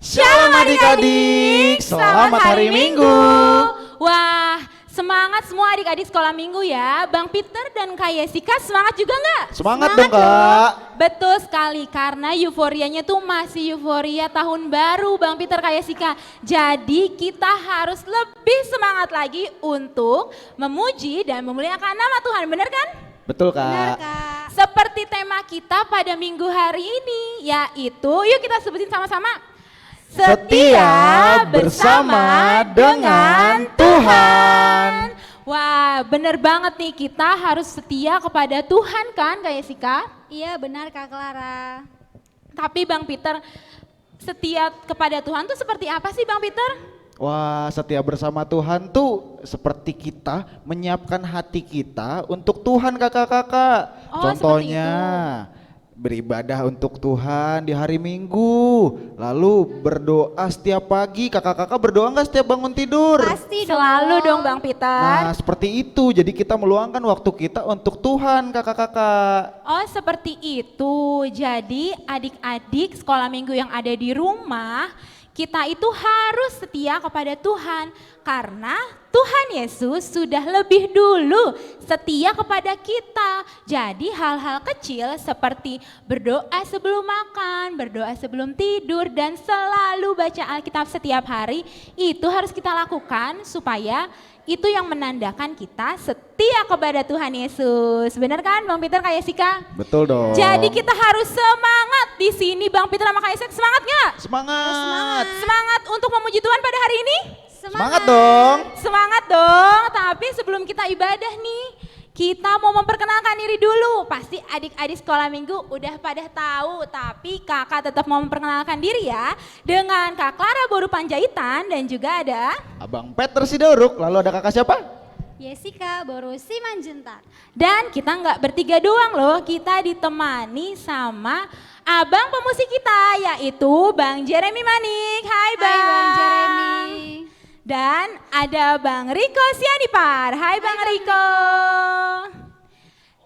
Shalom adik-adik, selamat hari Minggu. Wah, semangat semua adik-adik sekolah minggu ya. Bang Peter dan Kak Yesika semangat juga nggak? Semangat dong Kak. Betul sekali, karena euforianya tuh masih euforia tahun baru Bang Peter, Kak Yesika. Jadi kita harus lebih semangat lagi untuk memuji dan memuliakan nama Tuhan, benar kan? Betul Benar, Kak. Kak. Seperti tema kita pada minggu hari ini, yaitu yuk kita sebutin sama-sama. Setia bersama dengan Tuhan. Wah, bener banget nih, kita harus setia kepada Tuhan kan Kak Yesika? Iya benar Kak Clara. Tapi Bang Peter, setia kepada Tuhan tuh seperti apa sih Bang Peter? Wah, setia bersama Tuhan tuh seperti kita menyiapkan hati kita untuk Tuhan kakak-kakak. Oh, Contohnya beribadah untuk Tuhan di hari Minggu, lalu berdoa setiap pagi. Kakak-kakak berdoa nggak setiap bangun tidur? Pasti dong. Selalu dong Bang Peter. Nah seperti itu, jadi kita meluangkan waktu kita untuk Tuhan kakak-kakak. Oh seperti itu, jadi adik-adik sekolah minggu yang ada di rumah, kita itu harus setia kepada Tuhan karena Tuhan Yesus sudah lebih dulu setia kepada kita. Jadi hal-hal kecil seperti berdoa sebelum makan, berdoa sebelum tidur, dan selalu baca Alkitab setiap hari itu harus kita lakukan supaya itu yang menandakan kita setia kepada Tuhan Yesus. Benar kan Bang Peter, Kak Yesika? Betul dong. Jadi kita harus semangat di sini Bang Peter sama Kak Yesika. Semangat nggak? Semangat. Semangat untuk memuji Tuhan pada hari ini? Semangat dong. Semangat dong, tapi sebelum kita ibadah nih, kita mau memperkenalkan diri dulu. Pasti adik-adik sekolah minggu udah pada tahu, tapi kakak tetap mau memperkenalkan diri ya. Dengan Kak Clara Boru Panjaitan dan juga ada Abang Peter Sidoruk, lalu ada kakak siapa? Yesika Boru Simanjuntak. dan kita nggak bertiga doang loh, kita ditemani sama abang pemusik kita yaitu Bang Jeremy Manik. Hai Bang. Hai Bang Jeremy. Dan ada Bang Riko Sianipar. Hai Bang Riko.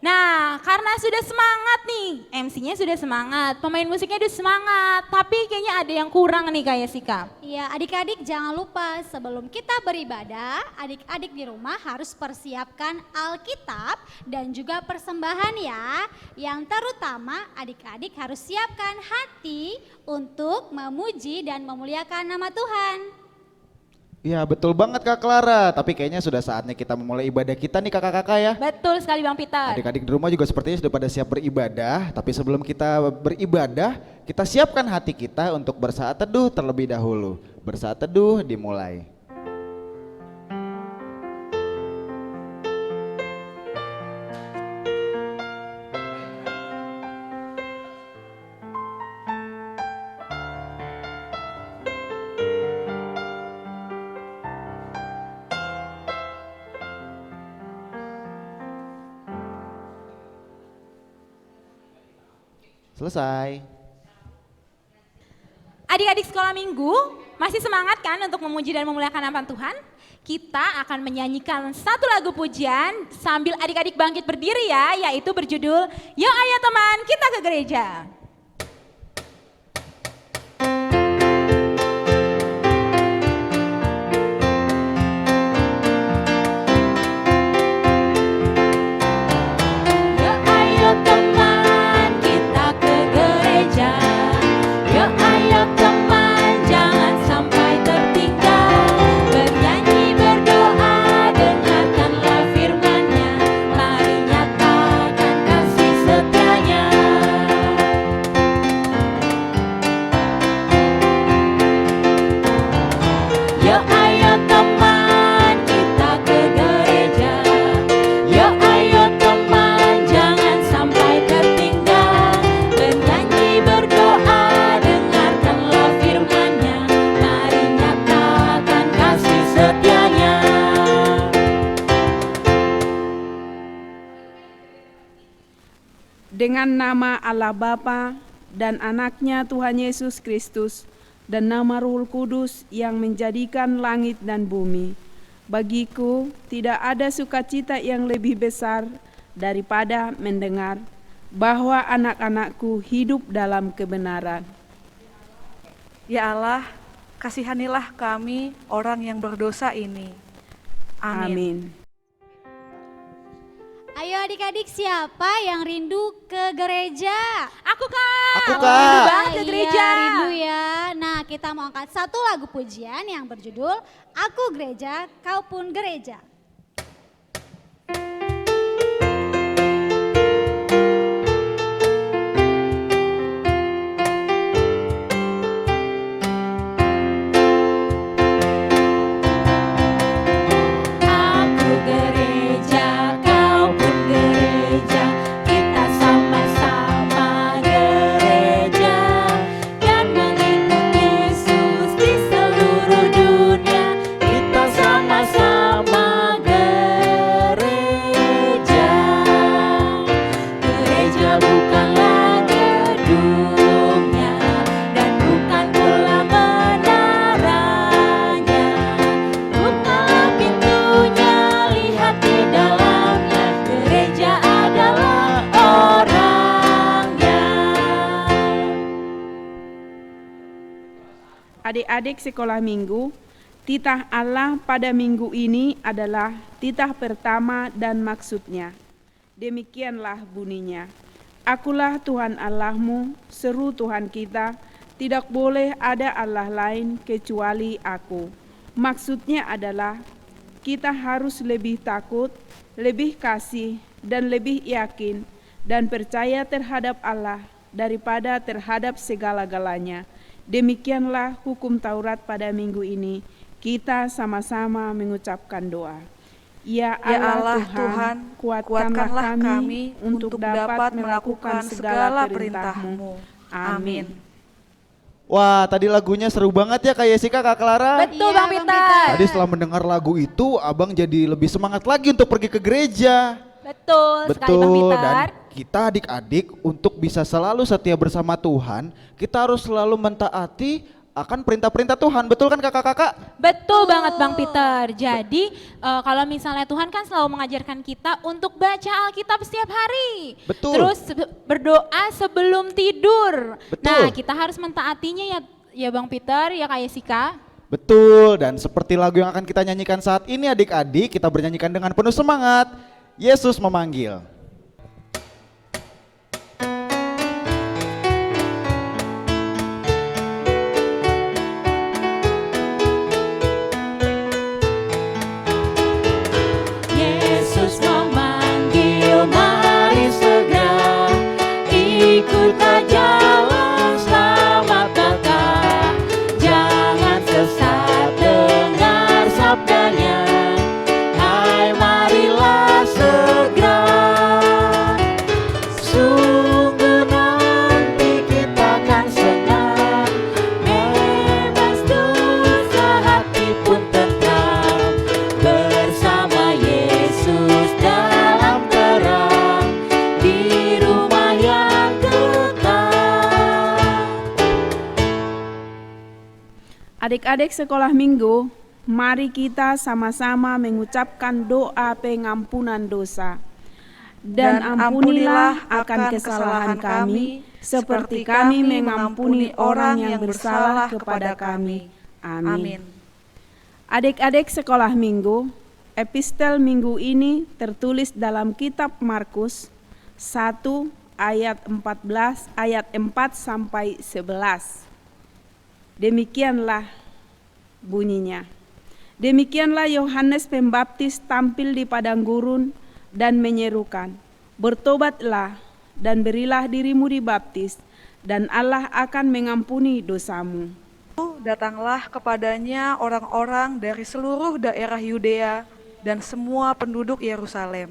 Nah, karena sudah semangat nih, MC-nya sudah semangat, pemain musiknya udah semangat, tapi kayaknya ada yang kurang nih Kak Yesika. Iya adik-adik jangan lupa sebelum kita beribadah, adik-adik di rumah harus persiapkan Alkitab dan juga persembahan ya. Yang terutama adik-adik harus siapkan hati untuk memuji dan memuliakan nama Tuhan. Iya betul banget Kak Clara, tapi kayaknya sudah saatnya kita memulai ibadah kita nih kakak-kakak ya. Betul sekali Bang Peter. Adik-adik di rumah juga sepertinya sudah pada siap beribadah, tapi sebelum kita beribadah, kita siapkan hati kita untuk bersaat teduh terlebih dahulu. Bersaat teduh dimulai. Selesai. Adik-adik sekolah minggu, masih semangat kan untuk memuji dan memuliakan nama Tuhan? Kita akan menyanyikan satu lagu pujian sambil adik-adik bangkit berdiri ya, yaitu berjudul Yuk Ayo Teman Kita ke Gereja. Yuk ayo teman kita ke gereja. Yuk ayo teman jangan sampai tertinggal. Bernyanyi berdoa dengarkanlah firman-Nya. Mari nyatakan kasih setianya. Yuk ayo teman kita ke gereja. Yuk ayo teman jangan sampai tertinggal. Bernyanyi berdoa dengarkanlah firman-Nya. Mari nyatakan kasih setianya. Dengan nama Allah Bapa dan anaknya Tuhan Yesus Kristus dan nama Roh Kudus yang menjadikan langit dan bumi. Bagiku tidak ada sukacita yang lebih besar daripada mendengar bahwa anak-anakku hidup dalam kebenaran. Ya Allah, kasihanilah kami orang yang berdosa ini. Amin. Amin. Ayo adik-adik, siapa yang rindu ke gereja? Aku Kak. Aku, Aku Kak. rindu banget ke gereja. Iya, rindu ya. Nah, kita mau angkat satu lagu pujian yang berjudul Aku Gereja, Kau Pun Gereja. Aku gereja, kau pun gereja, kita sama-sama gereja dan mengikut Yesus di seluruh dunia. Kita sama-sama gereja. Gereja bukanlah gedungnya dan bukan pula menaranya. Bukalah pintunya, lihat di dalamnya. Gereja adalah orangnya. Adik-adik sekolah minggu, titah Allah pada minggu ini adalah titah pertama dan maksudnya. Demikianlah bunyinya. Akulah Tuhan Allahmu, seru Tuhan kita, tidak boleh ada Allah lain kecuali aku. Maksudnya adalah kita harus lebih takut, lebih kasih, dan lebih yakin dan percaya terhadap Allah daripada terhadap segala-galanya. Demikianlah hukum Taurat pada minggu ini. Kita sama-sama mengucapkan doa. Ya Allah, Tuhan, kuatkanlah kami untuk dapat melakukan segala perintah-Mu. Amin. Wah, tadi lagunya seru banget ya Kak Yesika, Kak Clara. Betul Iya, Bang Bang Peter. Tadi setelah mendengar lagu itu, Abang jadi lebih semangat lagi untuk pergi ke gereja. Betul sekali Bang Betul, Peter. dan kita adik-adik untuk bisa selalu setia bersama Tuhan, kita harus selalu mentaati akan perintah-perintah Tuhan. Betul kan kakak-kakak? Betul banget Bang Peter. Jadi kalau misalnya Tuhan kan selalu mengajarkan kita untuk baca Alkitab setiap hari. Betul. Terus berdoa sebelum tidur. Betul. Nah kita harus mentaatinya ya Bang Peter, ya Kak Yesika. Betul, dan seperti lagu yang akan kita nyanyikan saat ini adik-adik, kita bernyanyikan dengan penuh semangat. Yesus memanggil. Yesus memanggil, mari segera ikutlah jalan selamat Bapa. Jangan sesat dengar sabdanya, hai marilah segera. Sungguh nanti kita akan senang, bebas dosa hati pun tentram, bersama Yesus dalam terang, di rumah yang kekal. Adik-adik sekolah minggu, mari kita sama-sama mengucapkan doa pengampunan dosa. Dan ampunilah akan kesalahan kami, seperti kami mengampuni orang yang bersalah kepada kami. Amin. Adik-adik sekolah minggu, epistel minggu ini tertulis dalam kitab Markus 1 ayat 14 ayat 4 sampai 11. Demikianlah bunyinya. Demikianlah Yohanes Pembaptis tampil di padang gurun dan menyerukan, bertobatlah dan berilah dirimu dibaptis, dan Allah akan mengampuni dosamu. Datanglah kepadanya orang-orang dari seluruh daerah Yudea dan semua penduduk Yerusalem.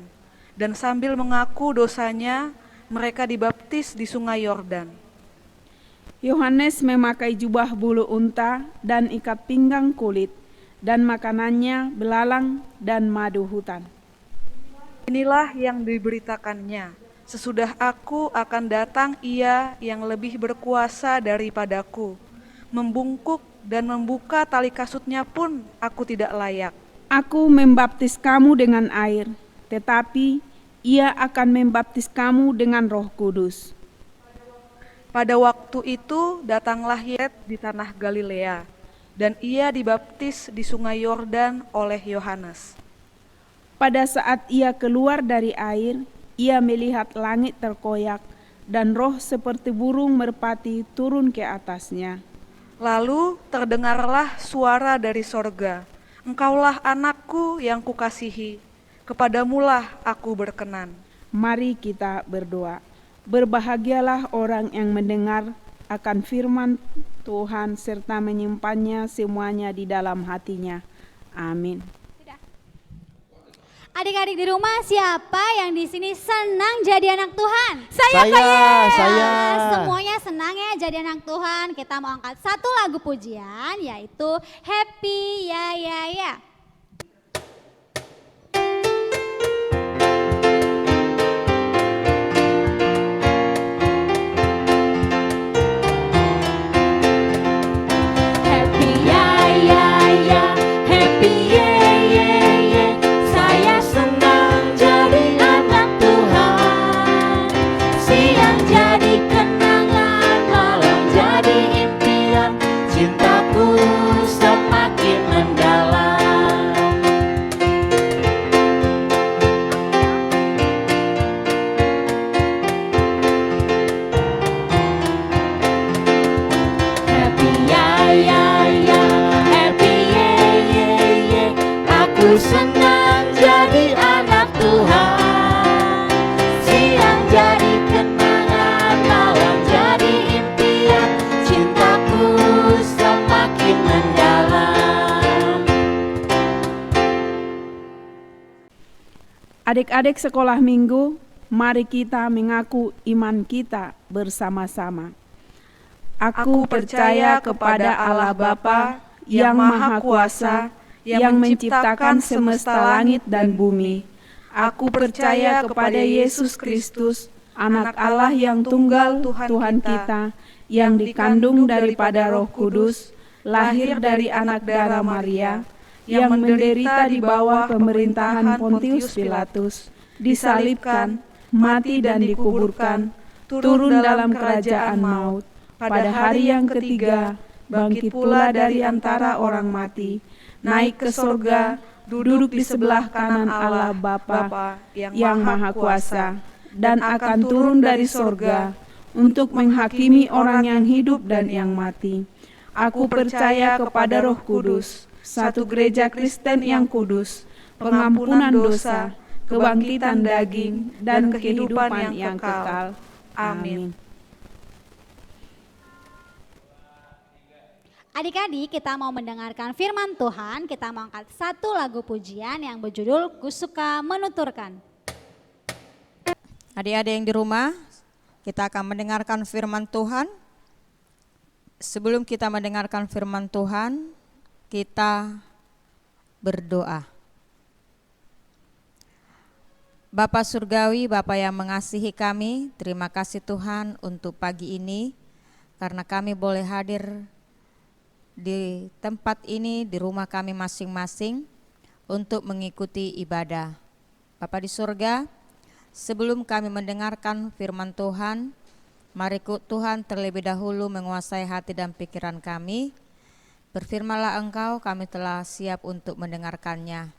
Dan sambil mengaku dosanya, mereka dibaptis di sungai Yordan. Yohanes memakai jubah bulu unta dan ikat pinggang kulit, dan makanannya belalang dan madu hutan. Inilah yang diberitakannya. Sesudah aku akan datang Ia yang lebih berkuasa daripadaku. Membungkuk dan membuka tali kasutnya pun aku tidak layak. Aku membaptis kamu dengan air, tetapi Ia akan membaptis kamu dengan Roh Kudus. Pada waktu itu datanglah Yesus di tanah Galilea, dan ia dibaptis di sungai Yordan oleh Yohanes. Pada saat ia keluar dari air, ia melihat langit terkoyak dan roh seperti burung merpati turun ke atasnya. Lalu terdengarlah suara dari sorga, "Engkaulah anakku yang kukasihi, kepadamulah aku berkenan." Mari kita berdoa. Berbahagialah orang yang mendengar akan firman Tuhan serta menyimpannya semuanya di dalam hatinya. Amin. Adik-adik di rumah, siapa yang di sini senang jadi anak Tuhan? Saya. Semuanya senang ya jadi anak Tuhan. Kita mau angkat satu lagu pujian, yaitu Happy Ya Ya Ya. Happy ya ya ya, happy ye ye ye. Saya senang jadi anak Tuhan. Siang jadi kenangan, malam jadi impian. Cintaku semakin mendalam. Happy ya ya ya, happy ye ye ye. Aku senang jadi anak Tuhan. Siang jadi kenangan, malam jadi impian. Cintaku semakin mendalam. Adik-adik sekolah minggu, mari kita mengaku iman kita bersama-sama. Aku percaya kepada Allah Bapa yang Maha Kuasa, yang menciptakan semesta langit dan bumi. Aku percaya kepada Yesus Kristus, Anak Allah yang tunggal, Tuhan kita, yang dikandung daripada Roh Kudus, lahir dari anak darah Maria, yang menderita di bawah pemerintahan Pontius Pilatus, disalibkan, mati dan dikuburkan, turun dalam kerajaan maut. Pada hari yang ketiga, bangkit pula dari antara orang mati, naik ke sorga, duduk di sebelah kanan Allah Bapa yang Maha Kuasa, dan akan turun dari sorga untuk menghakimi orang yang hidup dan yang mati. Aku percaya kepada Roh Kudus, satu gereja Kristen yang kudus, pengampunan dosa, kebangkitan daging, dan kehidupan yang kekal. Amin. Adik-adik, kita mau mendengarkan firman Tuhan. Kita mau angkat satu lagu pujian yang berjudul Ku Suka Menuturkan. Adik-adik yang di rumah, kita akan mendengarkan firman Tuhan. Sebelum kita mendengarkan firman Tuhan, kita berdoa. Bapa Surgawi, Bapa yang mengasihi kami, terima kasih Tuhan untuk pagi ini, karena kami boleh hadir di tempat ini, di rumah kami masing-masing untuk mengikuti ibadah. Bapa di surga, sebelum kami mendengarkan firman Tuhan, mari Tuhan terlebih dahulu menguasai hati dan pikiran kami. Berfirmanlah Engkau, kami telah siap untuk mendengarkannya.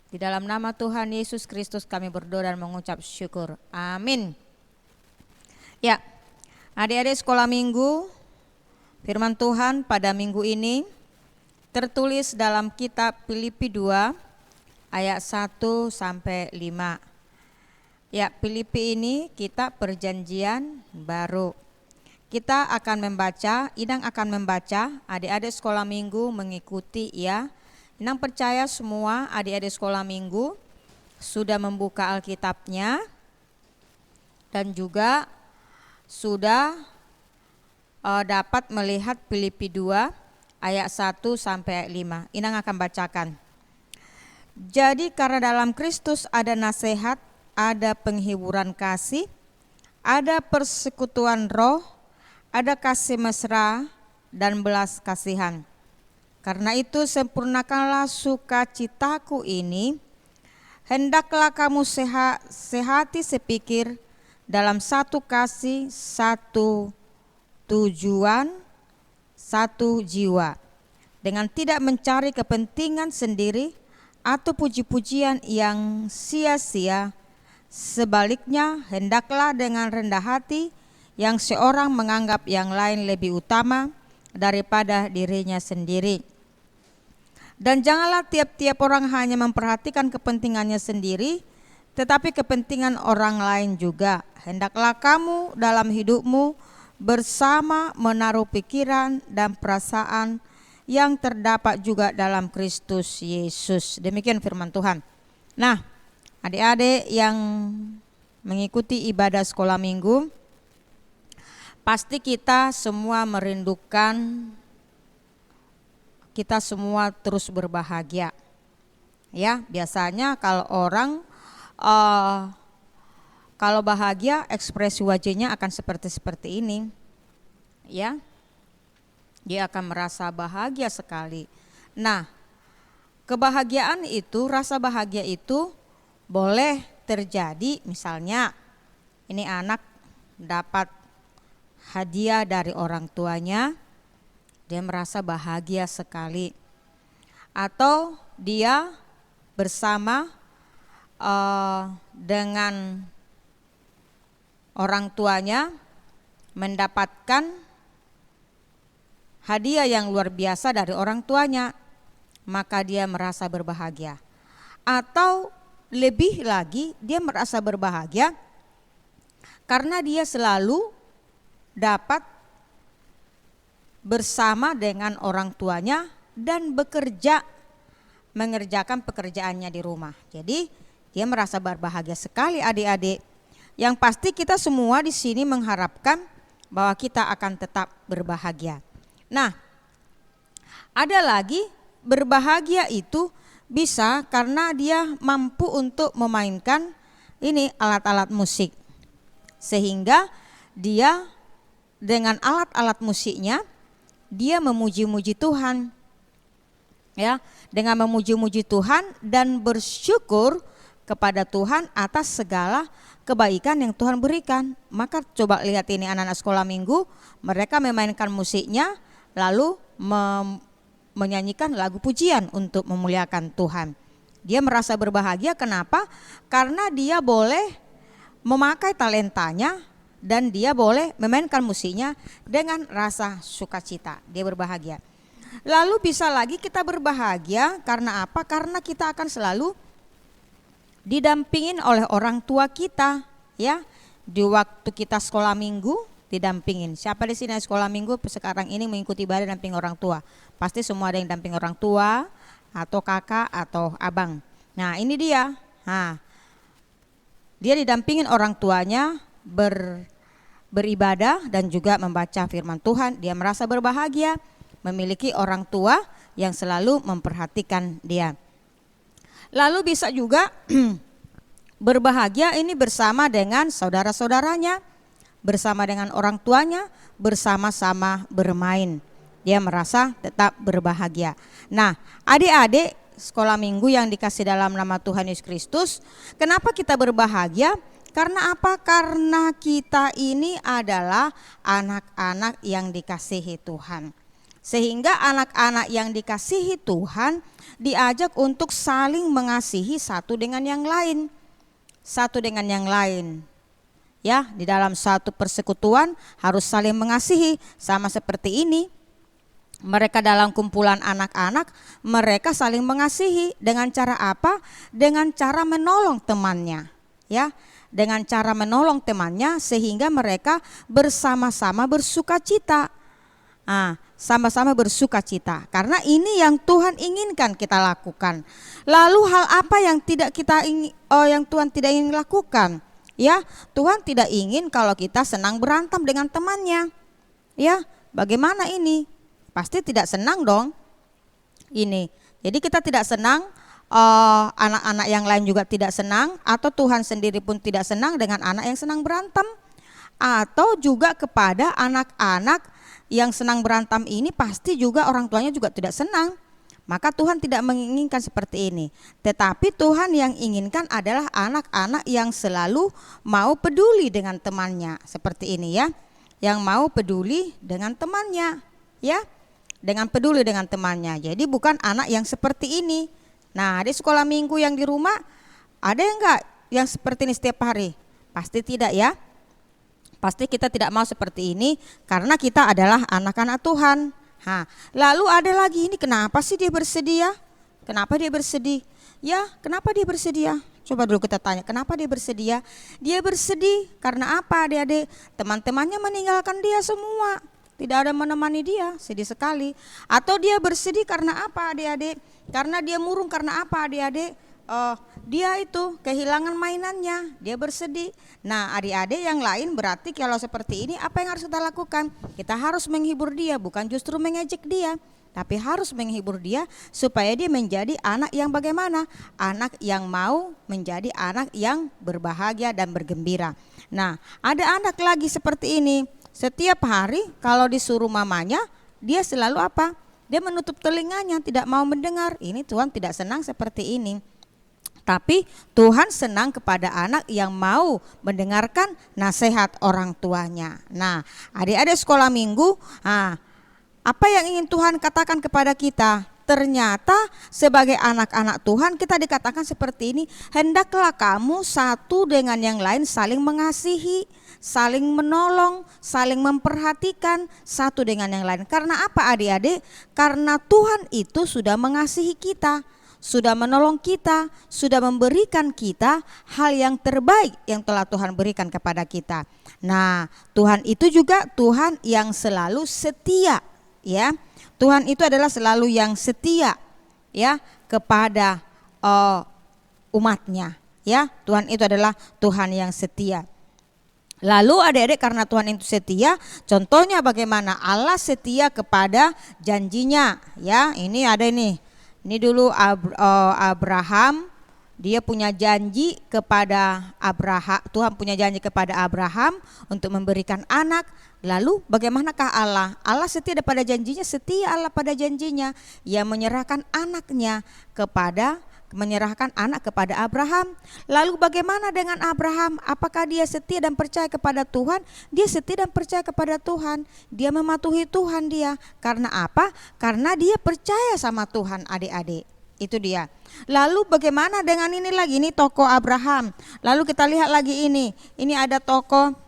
Di dalam nama Tuhan Yesus Kristus kami berdoa dan mengucap syukur. Amin. Ya, adik-adik sekolah minggu, firman Tuhan pada minggu ini tertulis dalam kitab Filipi 2 ayat 1 sampai 5. Ya, Filipi ini kitab perjanjian baru. Kita akan membaca, Inang akan membaca, adik-adik sekolah minggu mengikuti ya. Inang percaya semua adik-adik sekolah minggu sudah membuka Alkitabnya dan juga sudah dapat melihat Filipi 2 ayat 1 sampai 5. Inang akan bacakan. Jadi karena dalam Kristus ada nasihat, ada penghiburan kasih, ada persekutuan roh, ada kasih mesra dan belas kasihan. Karena itu sempurnakanlah sukacitaku ini, hendaklah kamu sehati sepikir dalam satu kasih, satu tujuan satu jiwa, dengan tidak mencari kepentingan sendiri atau puji-pujian yang sia-sia. Sebaliknya, hendaklah dengan rendah hati yang seorang menganggap yang lain lebih utama daripada dirinya sendiri. Dan janganlah tiap-tiap orang hanya memperhatikan kepentingannya sendiri, tetapi kepentingan orang lain juga. Hendaklah kamu dalam hidupmu bersama menaruh pikiran dan perasaan yang terdapat juga dalam Kristus Yesus. Demikian firman Tuhan. Nah, adik-adik yang mengikuti ibadah sekolah minggu, pasti kita semua merindukan kita semua terus berbahagia. Ya, biasanya kalau orang kalau bahagia, ekspresi wajahnya akan seperti ini. Ya. Dia akan merasa bahagia sekali. Nah, kebahagiaan itu, rasa bahagia itu boleh terjadi, misalnya ini anak dapat hadiah dari orang tuanya, dia merasa bahagia sekali. Atau dia bersama dengan orang tuanya mendapatkan hadiah yang luar biasa dari orang tuanya, maka dia merasa berbahagia. Atau lebih lagi, dia merasa berbahagia karena dia selalu dapat bersama dengan orang tuanya dan bekerja, mengerjakan pekerjaannya di rumah. Jadi dia merasa berbahagia sekali, adik-adik. Yang pasti kita semua di sini mengharapkan bahwa kita akan tetap berbahagia. Nah, ada lagi, berbahagia itu bisa karena dia mampu untuk memainkan ini alat-alat musik. Sehingga dia dengan alat-alat musiknya dia memuji-muji Tuhan. Ya, dengan memuji-muji Tuhan dan bersyukur kepada Tuhan atas segala kebaikan yang Tuhan berikan. Maka coba lihat ini anak-anak sekolah minggu, mereka memainkan musiknya lalu menyanyikan lagu pujian untuk memuliakan Tuhan. Dia merasa berbahagia, kenapa? Karena dia boleh memakai talentanya dan dia boleh memainkan musiknya dengan rasa sukacita. Dia berbahagia. Lalu bisa lagi kita berbahagia karena apa? Karena kita akan selalu didampingin oleh orang tua kita, ya. Di waktu kita sekolah minggu didampingin. Siapa di sini sekolah minggu sekarang ini mengikuti ibadah damping orang tua? Pasti semua ada yang damping orang tua atau kakak atau abang. Nah, ini dia. Nah, dia didampingin orang tuanya beribadah dan juga membaca firman Tuhan. Dia merasa berbahagia memiliki orang tua yang selalu memperhatikan dia. Lalu bisa juga berbahagia ini bersama dengan saudara-saudaranya, bersama dengan orang tuanya, bersama-sama bermain. Dia merasa tetap berbahagia. Nah, adik-adik sekolah minggu yang dikasih dalam nama Tuhan Yesus Kristus, kenapa kita berbahagia? Karena apa? Karena kita ini adalah anak-anak yang dikasihi Tuhan. Sehingga anak-anak yang dikasihi Tuhan diajak untuk saling mengasihi satu dengan yang lain. Satu dengan yang lain. Ya, di dalam satu persekutuan harus saling mengasihi, sama seperti ini. Mereka dalam kumpulan anak-anak, mereka saling mengasihi dengan cara apa? Dengan cara menolong temannya, ya. Dengan cara menolong temannya sehingga mereka bersama-sama bersukacita. Sama-sama bersukacita karena ini yang Tuhan inginkan kita lakukan. Lalu hal apa yang yang Tuhan tidak ingin lakukan? Ya, Tuhan tidak ingin kalau kita senang berantem dengan temannya. Ya, bagaimana ini? Pasti tidak senang dong. Ini. Jadi kita tidak senang, anak-anak yang lain juga tidak senang, atau Tuhan sendiri pun tidak senang dengan anak yang senang berantem. Atau juga kepada anak-anak yang senang berantem ini pasti juga orang tuanya juga tidak senang. Maka Tuhan tidak menginginkan seperti ini. Tetapi Tuhan yang inginkan adalah anak-anak yang selalu mau peduli dengan temannya. Seperti ini ya. yang mau peduli dengan temannya, ya, dengan peduli dengan temannya. Jadi bukan anak yang seperti ini. Nah, di sekolah minggu yang di rumah ada enggak yang seperti ini setiap hari? Pasti tidak ya. Pasti kita tidak mau seperti ini karena kita adalah anak-anak Tuhan. Lalu ada lagi, ini kenapa sih dia bersedia? Kenapa dia bersedih? Ya, kenapa dia bersedia? Coba dulu kita tanya, kenapa dia bersedia? Dia bersedih karena apa, adik-adik? Teman-temannya meninggalkan dia semua, tidak ada menemani dia, sedih sekali. Atau dia bersedih karena apa, adik-adik? Karena dia murung, karena apa, adik-adik? Dia itu kehilangan mainannya, dia bersedih. Nah, adik-adik yang lain berarti kalau seperti ini apa yang harus kita lakukan? Kita harus menghibur dia, bukan justru mengejek dia, tapi harus menghibur dia supaya dia menjadi anak yang bagaimana? Anak yang mau menjadi anak yang berbahagia dan bergembira. Nah, ada anak lagi seperti ini, setiap hari kalau disuruh mamanya, dia selalu apa? Dia menutup telinganya, tidak mau mendengar. Ini Tuhan tidak senang seperti ini. Tapi Tuhan senang kepada anak yang mau mendengarkan nasihat orang tuanya. Nah, adik-adik sekolah minggu, apa yang ingin Tuhan katakan kepada kita? Ternyata sebagai anak-anak Tuhan kita dikatakan seperti ini, hendaklah kamu satu dengan yang lain saling mengasihi, saling menolong, saling memperhatikan satu dengan yang lain. Karena apa, adik-adik? Karena Tuhan itu sudah mengasihi kita, sudah menolong kita, sudah memberikan kita hal yang terbaik yang telah Tuhan berikan kepada kita. Nah, Tuhan itu juga Tuhan yang selalu setia, ya. Tuhan itu adalah selalu yang setia, ya, kepada umatnya, ya. Tuhan itu adalah Tuhan yang setia. Lalu adik-adik, karena Tuhan itu setia, contohnya bagaimana Allah setia kepada janjinya, ya. Ini ada ini. Ini dulu Abraham, dia punya janji kepada Abraham, Tuhan punya janji kepada Abraham untuk memberikan anak. Lalu bagaimanakah Allah? Allah setia pada janjinya, setia Allah pada janjinya. Ia menyerahkan anak kepada Abraham. Lalu bagaimana dengan Abraham? Apakah dia setia dan percaya kepada Tuhan? Dia setia dan percaya kepada Tuhan. Dia mematuhi Tuhan dia. Karena apa? Karena dia percaya sama Tuhan, adik-adik. Itu dia. Lalu bagaimana dengan ini lagi? Ini tokoh Abraham. Lalu kita lihat lagi ini. Ini ada tokoh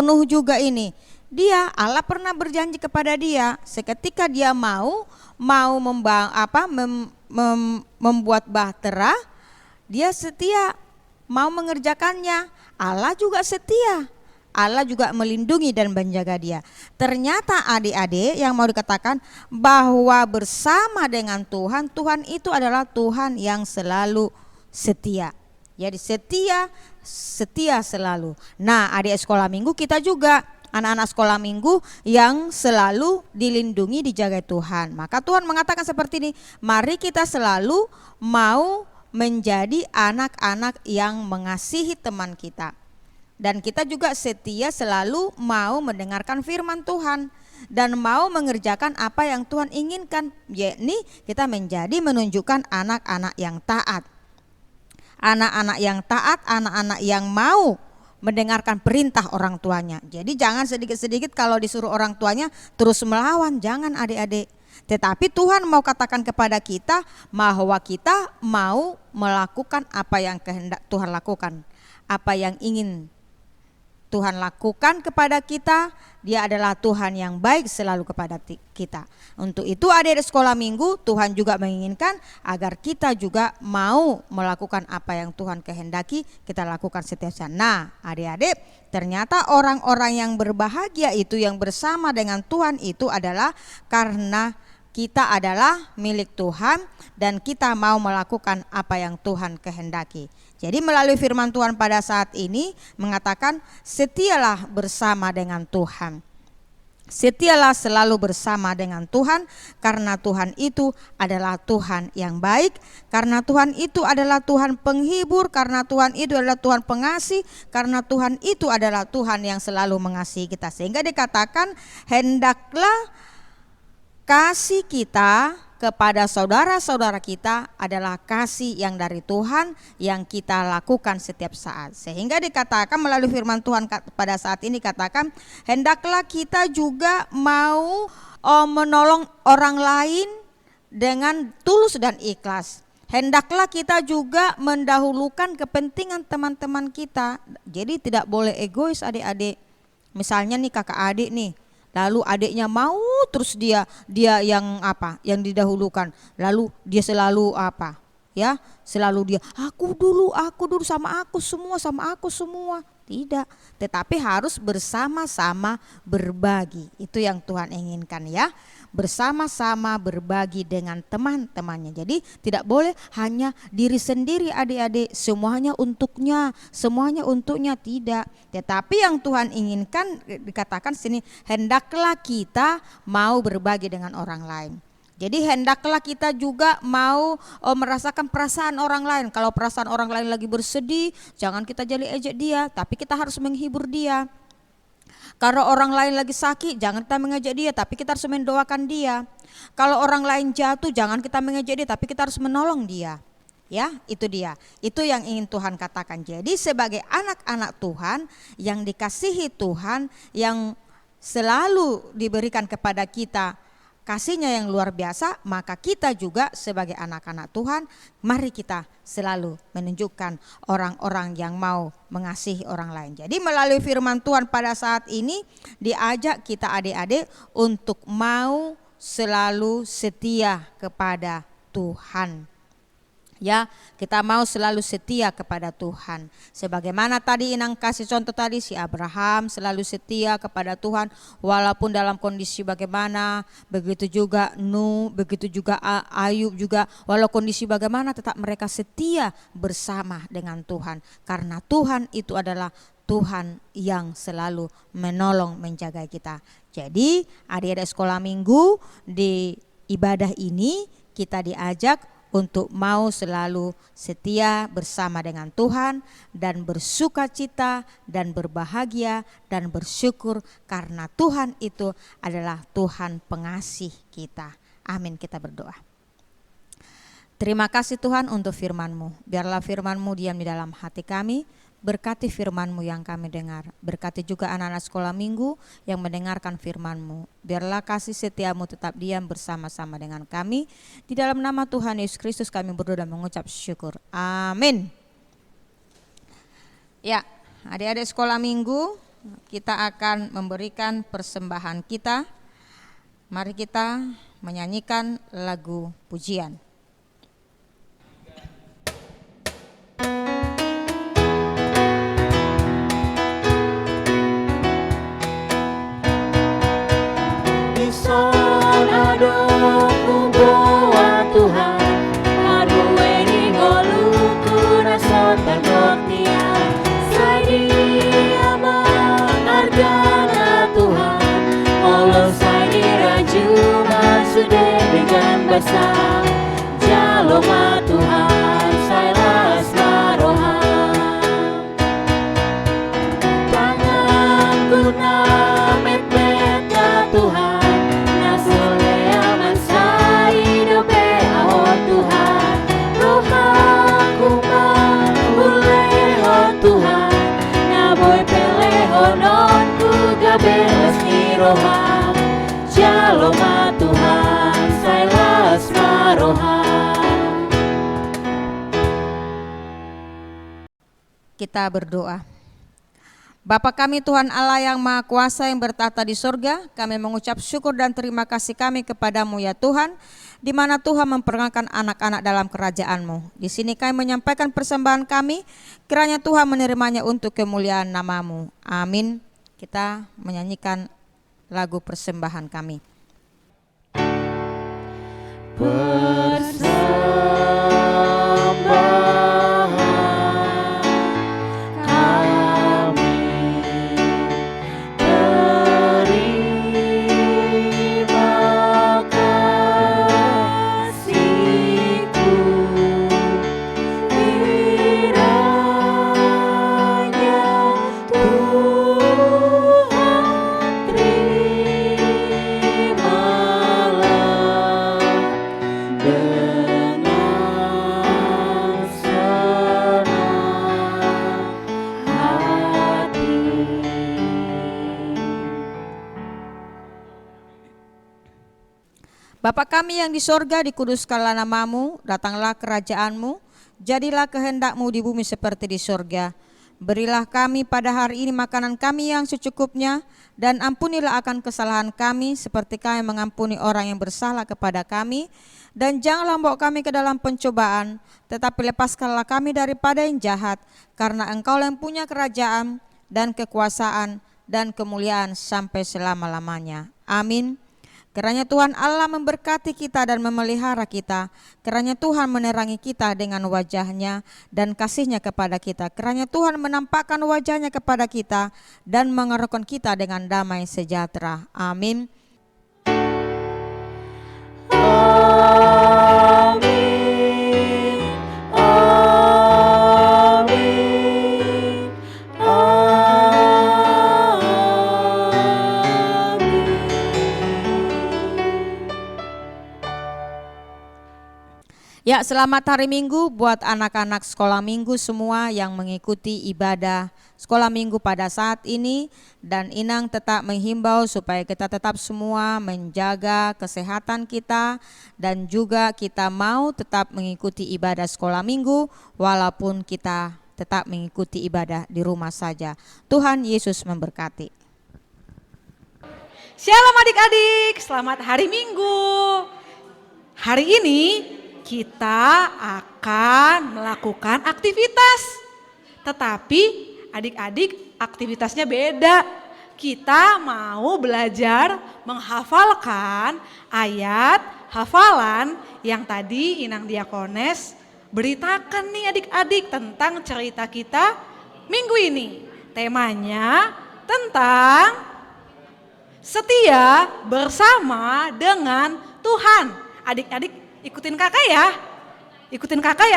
Nuh juga ini. Dia, Allah pernah berjanji kepada dia seketika dia mau membuat bahtera, dia setia mau mengerjakannya. Allah juga setia, Allah juga melindungi dan menjaga dia. Ternyata adik-adik yang mau dikatakan bahwa bersama dengan Tuhan, Tuhan itu adalah Tuhan yang selalu setia. Jadi setia selalu. Nah, adik sekolah minggu kita juga anak-anak sekolah minggu yang selalu dilindungi, dijaga Tuhan. Maka Tuhan mengatakan seperti ini, mari kita selalu mau menjadi anak-anak yang mengasihi teman kita. Dan kita juga setia selalu mau mendengarkan firman Tuhan dan mau mengerjakan apa yang Tuhan inginkan, yakni kita menunjukkan anak-anak yang taat. Anak-anak yang taat, anak-anak yang mau mendengarkan perintah orang tuanya. Jadi jangan sedikit-sedikit kalau disuruh orang tuanya terus melawan, jangan adik-adik. Tetapi Tuhan mau katakan kepada kita bahwa kita mau melakukan apa yang kehendak Tuhan lakukan. Apa yang ingin Tuhan lakukan kepada kita, Dia adalah Tuhan yang baik selalu kepada kita. Untuk itu adik-adik sekolah minggu, Tuhan juga menginginkan agar kita juga mau melakukan apa yang Tuhan kehendaki kita lakukan setiap saat. Nah adik-adik, ternyata orang-orang yang berbahagia itu yang bersama dengan Tuhan itu adalah karena kita adalah milik Tuhan dan kita mau melakukan apa yang Tuhan kehendaki. Jadi melalui firman Tuhan pada saat ini mengatakan setialah bersama dengan Tuhan. Setialah selalu bersama dengan Tuhan karena Tuhan itu adalah Tuhan yang baik, karena Tuhan itu adalah Tuhan penghibur, karena Tuhan itu adalah Tuhan pengasih, karena Tuhan itu adalah Tuhan yang selalu mengasihi kita. Sehingga dikatakan hendaklah kasih kita kepada saudara-saudara kita adalah kasih yang dari Tuhan yang kita lakukan setiap saat. Sehingga dikatakan melalui firman Tuhan pada saat ini katakan, hendaklah kita juga mau menolong orang lain dengan tulus dan ikhlas. Hendaklah kita juga mendahulukan kepentingan teman-teman kita. Jadi tidak boleh egois adik-adik. Misalnya nih kakak adik nih, lalu adiknya mau terus dia yang apa? Yang didahulukan. Lalu dia selalu apa? Ya, selalu dia aku dulu sama aku semua. Tidak, tetapi harus bersama-sama berbagi. Itu yang Tuhan inginkan ya. Bersama-sama berbagi dengan teman-temannya. Jadi tidak boleh hanya diri sendiri adik-adik, semuanya untuknya, tidak. Tetapi yang Tuhan inginkan dikatakan sini, hendaklah kita mau berbagi dengan orang lain. Jadi hendaklah kita juga mau merasakan perasaan orang lain. Kalau perasaan orang lain lagi bersedih, jangan kita jadi ejek dia, tapi kita harus menghibur dia. Kalau orang lain lagi sakit, jangan kita mengejek dia, tapi kita harus mendoakan dia. Kalau orang lain jatuh, jangan kita mengejek dia, tapi kita harus menolong dia. Ya, itu dia. Itu yang ingin Tuhan katakan. Jadi sebagai anak-anak Tuhan yang dikasihi Tuhan, yang selalu diberikan kepada kita kasihnya yang luar biasa, maka kita juga sebagai anak-anak Tuhan, mari kita selalu menunjukkan orang-orang yang mau mengasihi orang lain. Jadi melalui firman Tuhan pada saat ini diajak kita adik-adik untuk mau selalu setia kepada Tuhan. Ya, kita mau selalu setia kepada Tuhan. Sebagaimana tadi Inang kasih contoh tadi, si Abraham selalu setia kepada Tuhan walaupun dalam kondisi bagaimana. Begitu juga Nuh, begitu juga Ayub juga, walau kondisi bagaimana tetap mereka setia bersama dengan Tuhan. Karena Tuhan itu adalah Tuhan yang selalu menolong menjaga kita. Jadi adik-adik sekolah minggu di ibadah ini kita diajak untuk mau selalu setia bersama dengan Tuhan dan bersuka cita dan berbahagia dan bersyukur karena Tuhan itu adalah Tuhan pengasih kita. Amin, kita berdoa. Terima kasih Tuhan untuk firman-Mu. Biarlah firman-Mu diam di dalam hati kami. Berkati firman-Mu yang kami dengar. Berkati juga anak-anak sekolah minggu yang mendengarkan firman-Mu. Biarlah kasih setia-Mu tetap diam bersama-sama dengan kami. Di dalam nama Tuhan Yesus Kristus kami berdoa dan mengucap syukur. Amin. Ya, adik-adik sekolah minggu, kita akan memberikan persembahan kita. Mari kita menyanyikan lagu pujian. Son adonku boa Tuhan, adueni goluku rasa tergotia, sadia mengargana Tuhan, Allah sadi raju masude dengan basah, jaloma Tuhan sailas marohan, tanganku namet Tuhan. Belas ni roham, jaloma Tuhan, sailas maroham. Kita berdoa. Bapa kami Tuhan Allah yang Maha Kuasa yang bertata di surga, kami mengucap syukur dan terima kasih kami kepadamu ya Tuhan, di mana Tuhan memperkenalkan anak-anak dalam kerajaan-Mu. Di sini kami menyampaikan persembahan kami, kiranya Tuhan menerimanya untuk kemuliaan nama-Mu. Amin. Kita menyanyikan lagu persembahan kami. Bapa kami yang di sorga, dikuduskanlah namamu, datanglah kerajaanmu, jadilah kehendakmu di bumi seperti di sorga. Berilah kami pada hari ini makanan kami yang secukupnya, dan ampunilah akan kesalahan kami seperti kami mengampuni orang yang bersalah kepada kami. Dan janganlah membawa kami ke dalam pencobaan, tetapi lepaskanlah kami daripada yang jahat, karena Engkau yang punya kerajaan dan kekuasaan dan kemuliaan sampai selama-lamanya. Amin. Kiranya Tuhan Allah memberkati kita dan memelihara kita. Kiranya Tuhan menerangi kita dengan wajah-Nya dan kasih-Nya kepada kita. Kiranya Tuhan menampakkan wajah-Nya kepada kita dan mengerahkan kita dengan damai sejahtera. Amin. Ya, selamat hari Minggu buat anak-anak sekolah minggu semua yang mengikuti ibadah sekolah minggu pada saat ini. Dan Inang tetap menghimbau supaya kita tetap semua menjaga kesehatan kita, dan juga kita mau tetap mengikuti ibadah sekolah minggu walaupun kita tetap mengikuti ibadah di rumah saja. Tuhan Yesus memberkati. Shalom adik-adik, selamat hari Minggu. Hari ini kita akan melakukan aktivitas, tetapi adik-adik aktivitasnya beda. Kita mau belajar menghafalkan ayat hafalan yang tadi Inang Diakones beritakan nih adik-adik tentang cerita kita minggu ini. Temanya tentang setia bersama dengan Tuhan. Adik-adik ikutin kakak ya,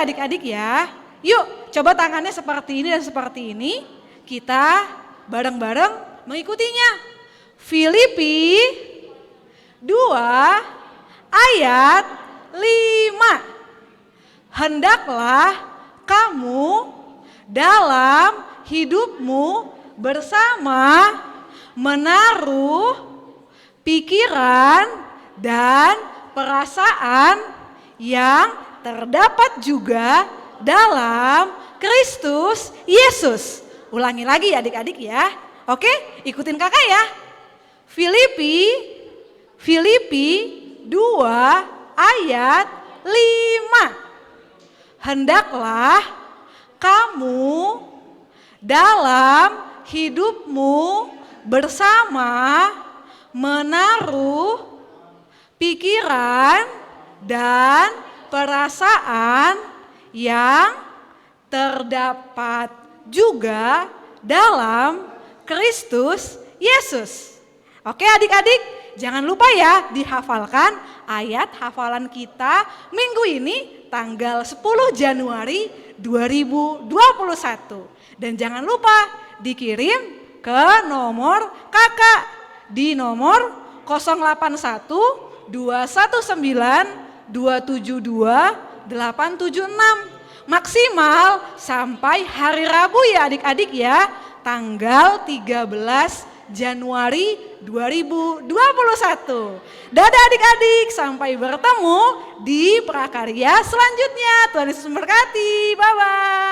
adik-adik ya. Yuk coba tangannya seperti ini dan seperti ini, kita bareng-bareng mengikutinya. Filipi 2 ayat 5. Hendaklah kamu dalam hidupmu bersama menaruh pikiran dan perasaan yang terdapat juga dalam Kristus Yesus. Ulangi lagi adik-adik ya. Oke, ikutin kakak ya. Filipi 2 ayat 5. Hendaklah kamu dalam hidupmu bersama menaruh pikiran dan perasaan yang terdapat juga dalam Kristus Yesus. Oke adik-adik, jangan lupa ya dihafalkan ayat hafalan kita minggu ini tanggal 10 Januari 2021. Dan jangan lupa dikirim ke nomor kakak di nomor 081 219 272 876. Maksimal sampai hari Rabu ya adik-adik ya, tanggal 13 Januari 2021. Dadah adik-adik, sampai bertemu di prakarya selanjutnya. Tuhan Yesus memberkati, bye-bye.